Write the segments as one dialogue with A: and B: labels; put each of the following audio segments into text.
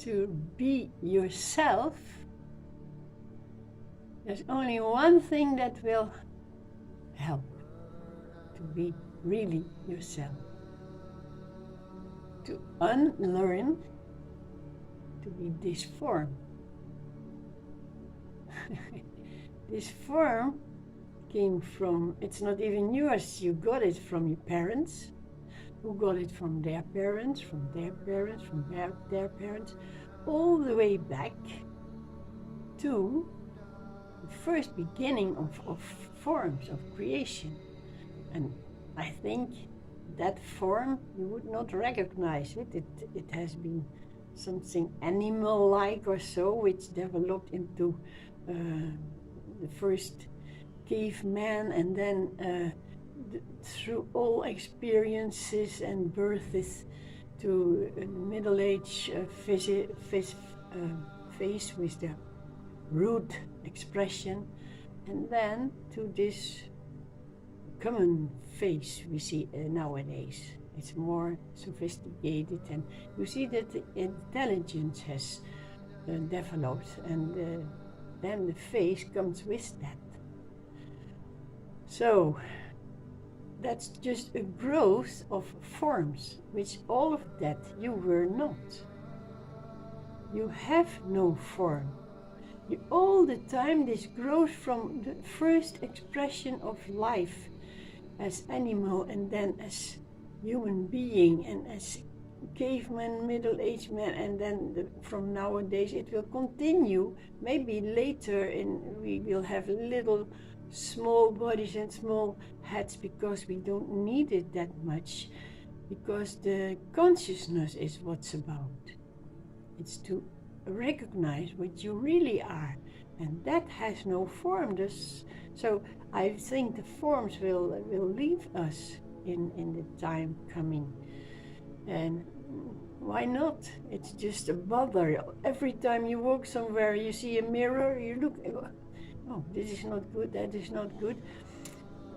A: to be yourself, there's only one thing that will help to be really yourself. To unlearn to be this form. This form came from, it's not even yours, you got it from your parents, who got it from their parents, from their parents, from their parents, all the way back to the first beginning of forms of creation. And I think that form, you would not recognize it. It has been something animal-like or so, which developed into the first caveman, and then through all experiences and births to a middle-age face with the root expression, and then to this common face we see nowadays. It's more sophisticated, and you see that the intelligence has developed, and then the face comes with that. So that's just a growth of forms, which all of that you were not. You have no form. You all the time, this grows from the first expression of life as animal, and then as human being, and as caveman, middle-aged man, and then from nowadays it will continue. Maybe later we will have little small bodies and small heads, because we don't need it that much, because the consciousness is what's about. It's to recognize what you really are, and that has no form. So I think the forms will leave us in the time coming. And why not? It's just a bother. Every time you walk somewhere, you see a mirror, you look, oh, this is not good, that is not good,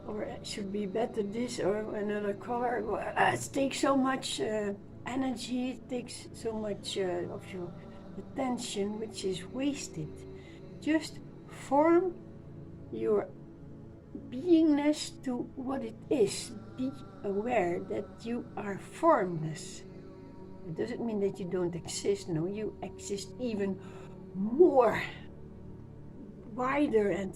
A: or it should be better this or another color. It takes so much energy, it takes so much of your attention, which is wasted. Just form your beingness to what it is. Be aware that you are formless. It doesn't mean that you don't exist. No, you exist even more wider, and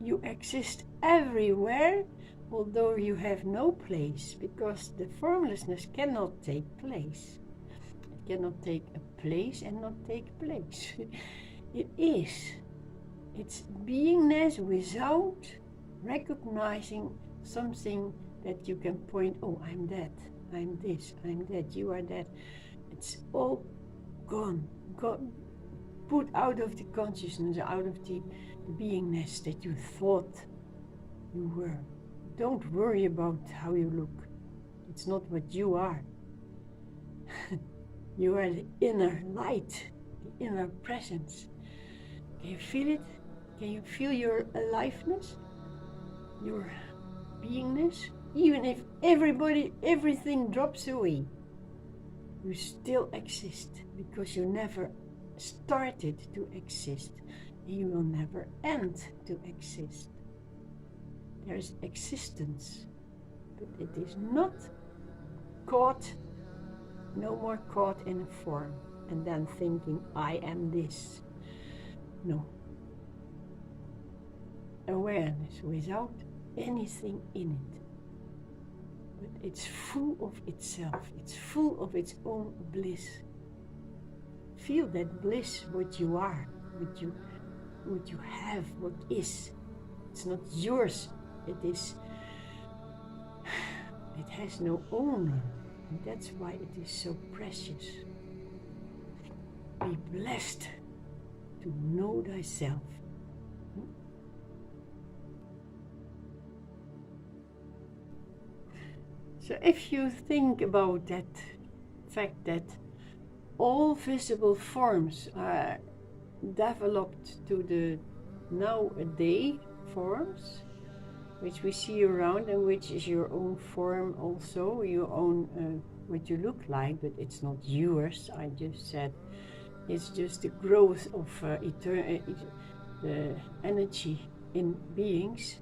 A: you exist everywhere, although you have no place, because the formlessness cannot take place. It cannot take a place and not take place. It is. It's beingness without recognizing something that you can point, oh, I'm that, I'm this, I'm that, you are that. It's all gone, put out of the consciousness, out of the beingness that you thought you were. Don't worry about how you look. It's not what you are. You are the inner light, the inner presence. Can you feel it? Can you feel your aliveness? Your beingness? Even if everything drops away, you still exist, because you never started to exist, and you will never end to exist. There is existence, but it is not caught, no more caught in a form, and then thinking, I am this. No. Awareness without anything in it. But it's full of itself. It's full of its own bliss. Feel that bliss, what you are, what you have, what is. It's not yours. It has no owner. And that's why it is so precious. Be blessed to know thyself. So if you think about that fact that all visible forms are developed to the nowadays forms, which we see around, and which is your own form also, your own what you look like, but it's not yours. I just said it's just the growth of the energy in beings.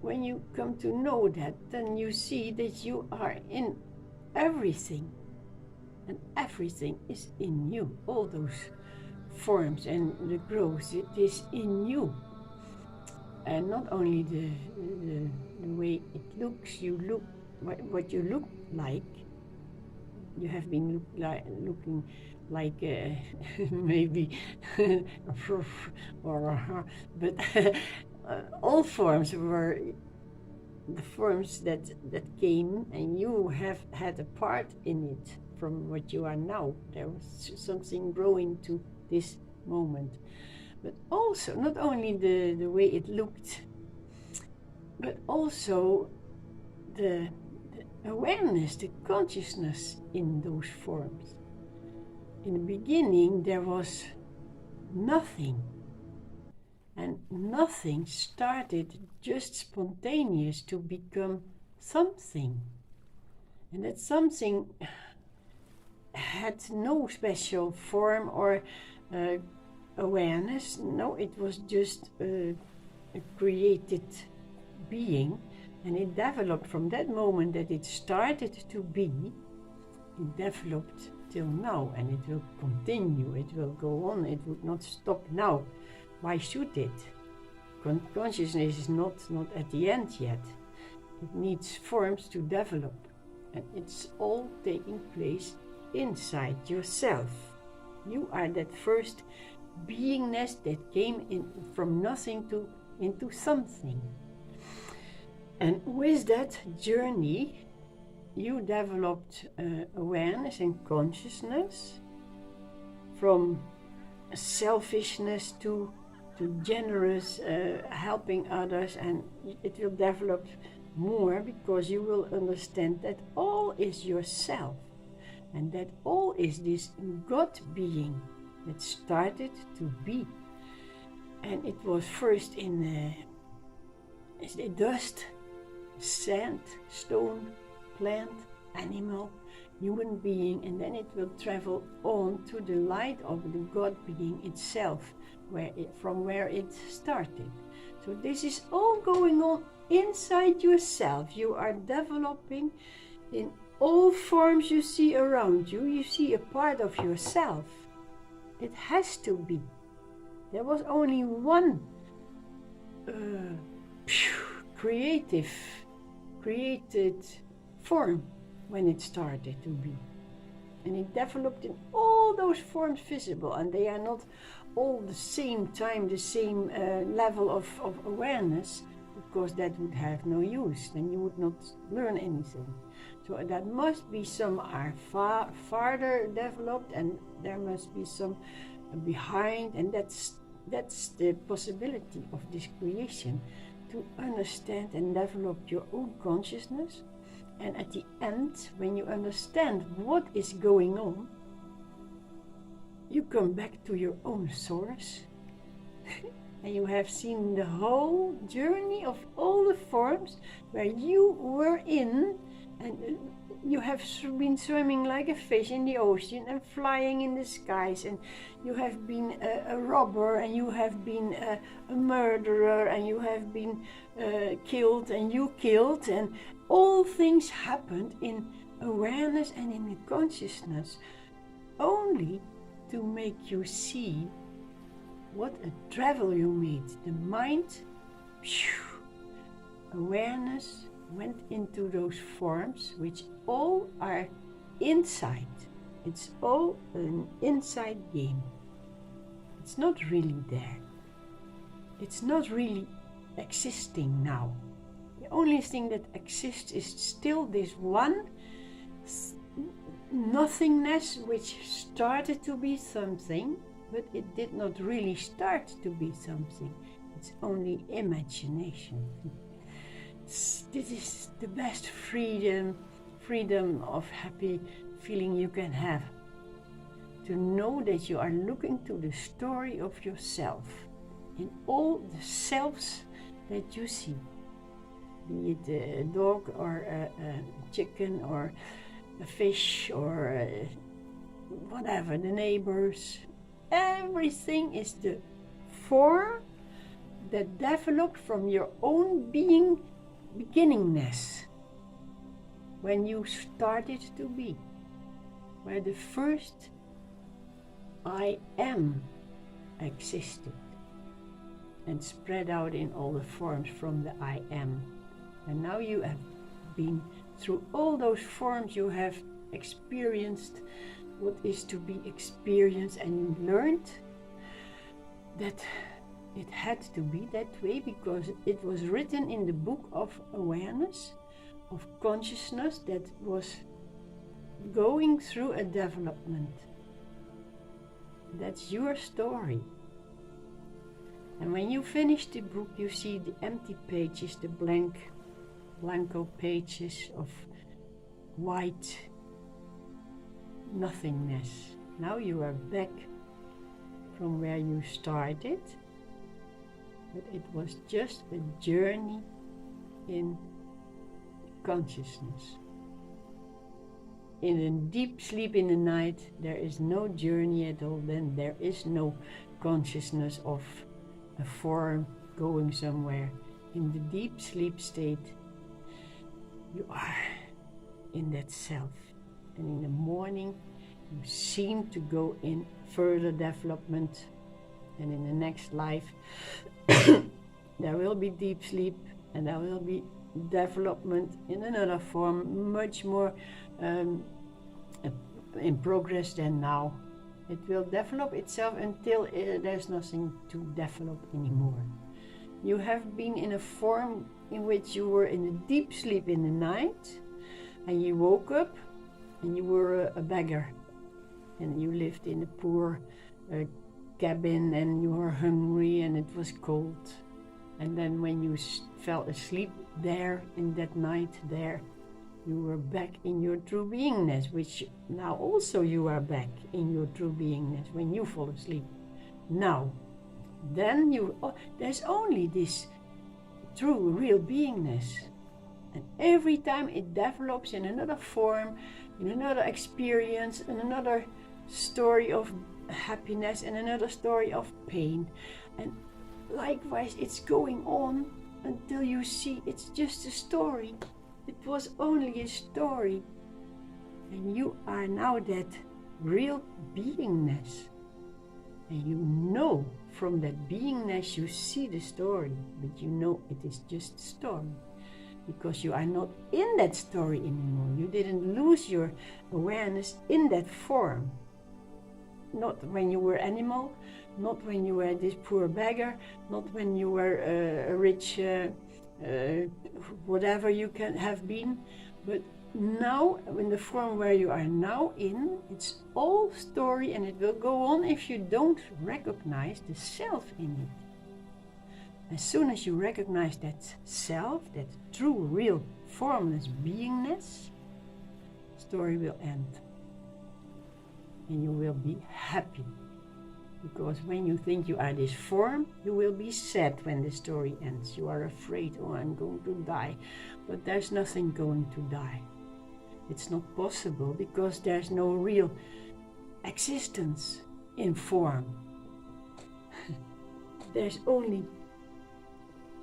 A: When you come to know that, then you see that you are in everything, and everything is in you. All those forms and the growth, it is in you. And not only the way it looks, you look what you look like. You have been looking like maybe, but all forms were the forms that came, and you have had a part in it from what you are now. There was something growing to this moment. But also, not only the way it looked, but also the awareness, the consciousness in those forms. In the beginning, there was nothing. And nothing started just spontaneous to become something. And that something had no special form or awareness. No, it was just a created being, and it developed from that moment that it started to be. It developed till now, and it will continue, it will go on, it would not stop now. Why should it? Consciousness is not at the end yet. It needs forms to develop, and it's all taking place inside yourself. You are that first beingness that came in from nothing into something. And with that journey, you developed awareness and consciousness, from selfishness to generous, helping others, and it will develop more because you will understand that all is yourself, and that all is this God being that started to be. And it was first in the dust, sand, stone, plant, animal, human being, and then it will travel on to the light of the God being itself, from where it started. So this is all going on inside yourself. You are developing in all forms you see around you. You see a part of yourself. It has to be. There was only one created form when it started to be. And it developed in all those forms visible, and they are not all the same time, the same level of awareness, because that would have no use, then you would not learn anything. So that must be some are farther developed, and there must be some behind, and that's the possibility of this creation, to understand and develop your own consciousness. And at the end, when you understand what is going on, you come back to your own source. And you have seen the whole journey of all the forms where you were in, and you have been swimming like a fish in the ocean and flying in the skies, and you have been a robber, and you have been a murderer, and you have been killed, and you killed, and all things happened in awareness and in consciousness, only to make you see what a travel you made. The mind, awareness, went into those forms which all are inside. It's all an inside game. It's not really there. It's not really existing now. The only thing that exists is still this one nothingness which started to be something, but it did not really start to be something. It's only imagination. This is the best freedom of happy feeling you can have. To know that you are looking to the story of yourself in all the selves that you see. Be it a dog or a chicken or a fish or whatever, the neighbors. Everything is the form that developed from your own beginningness when you started to be, where the first I am existed and spread out in all the forms from the I am. And now you have been through all those forms, you have experienced what is to be experienced, and you learned that it had to be that way because it was written in the book of awareness, of consciousness that was going through a development. That's your story. And when you finish the book, you see the empty pages, the blanco pages of white nothingness. Now you are back from where you started, but it was just a journey in consciousness. In a deep sleep in the night, there is no journey at all. Then there is no consciousness of a form going somewhere. In the deep sleep state, you are in that self. And in the morning, you seem to go in further development. And in the next life, there will be deep sleep and there will be development in another form, much more in progress than now. It will develop itself until there's nothing to develop anymore. You have been in a form in which you were in a deep sleep in the night, and you woke up and you were a beggar, and you lived in a poor cabin, and you were hungry and it was cold. And then when you fell asleep there in that night there, you were back in your true beingness, which now also you are back in your true beingness when you fall asleep. Now, then there's only this true real beingness. And every time it develops in another form, in another experience, in another story of happiness, and another story of pain. And likewise, it's going on until you see it's just a story. It was only a story. And you are now that real beingness. And you know from that beingness you see the story, but you know it is just a story. Because you are not in that story anymore. You didn't lose your awareness in that form. Not when you were animal, not when you were this poor beggar, not when you were a rich whatever you can have been, but now in the form where you are now in, it's all story, and it will go on if you don't recognize the self in it. As soon as you recognize that self, that true, real, formless beingness, story will end. And you will be happy. Because when you think you are this form, you will be sad when the story ends. You are afraid, oh, I'm going to die. But there's nothing going to die. It's not possible because there's no real existence in form. There's only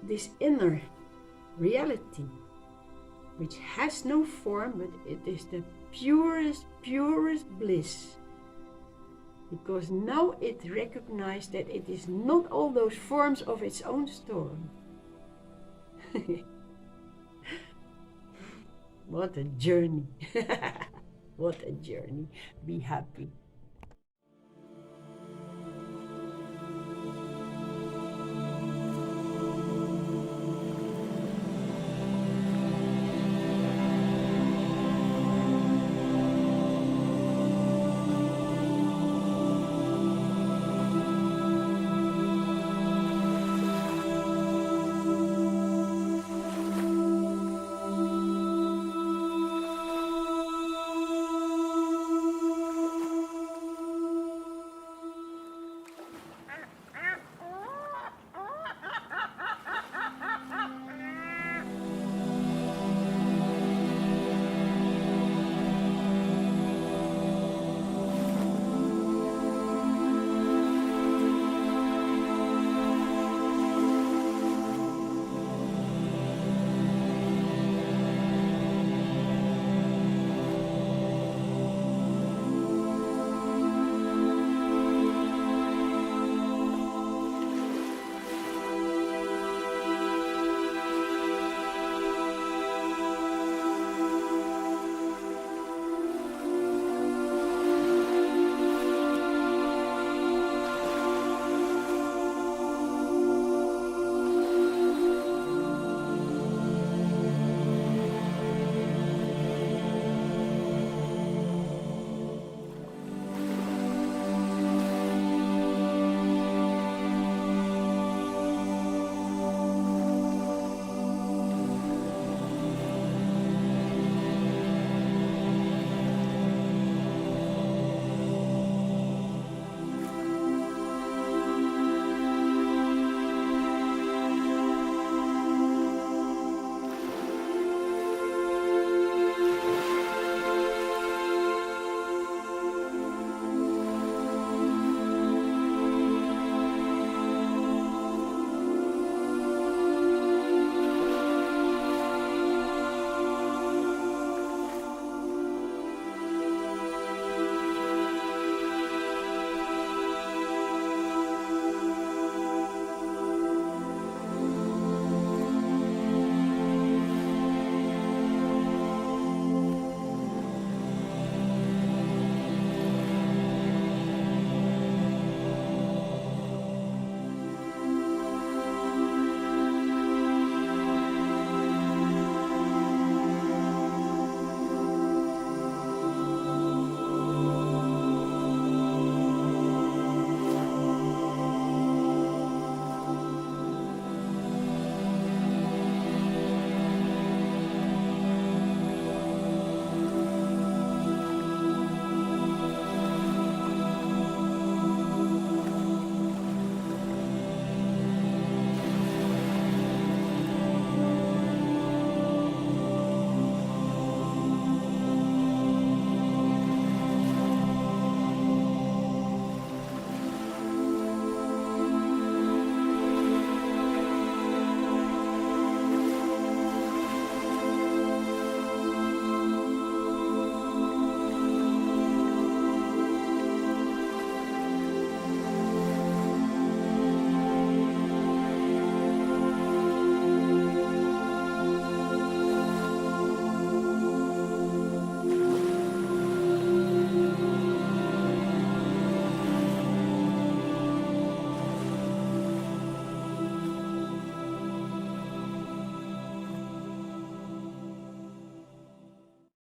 A: this inner reality, which has no form, but it is the purest bliss. Because now it recognizes that it is not all those forms of its own story. What a journey. What a journey. Be happy.